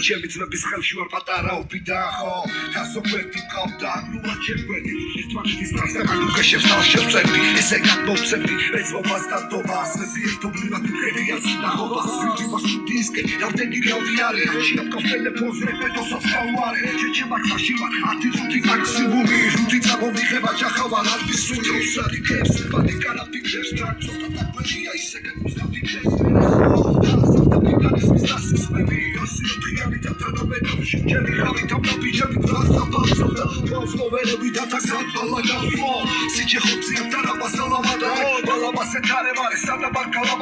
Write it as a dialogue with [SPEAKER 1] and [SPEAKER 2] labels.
[SPEAKER 1] ჩემს ხელში ვარ პატარა უბიდა ხო თასო გვერდი ყავდა ნულა ჩემგვერდი ერთმანეთის პრასტამანუკა შევწევდი ესე გადმოვცემდი ეცვობას და დობას ერთობლივად ვიყენია სნახობას ვიძიბას დისკი რამდენი გრაუდი არის შეამკავ ტელეფონზე პედოსაც გავარე შეჩება ხაში ვარ 10 წუთი მაქსიმუმი რუდი წამომიღება ჯახავა რადმის სულს არიქებს პანიკარა ფიქრებს თან ცოტა დაგვეშია ისე გემოსკაფიქრებს Jimmy, Javi, top of the Jimmy, Rasta, Basta, Basta, we got a gun, Balaga, Sit your hooks in Tarabasala, Balabas, and Tarabas, Santa Bacalaba.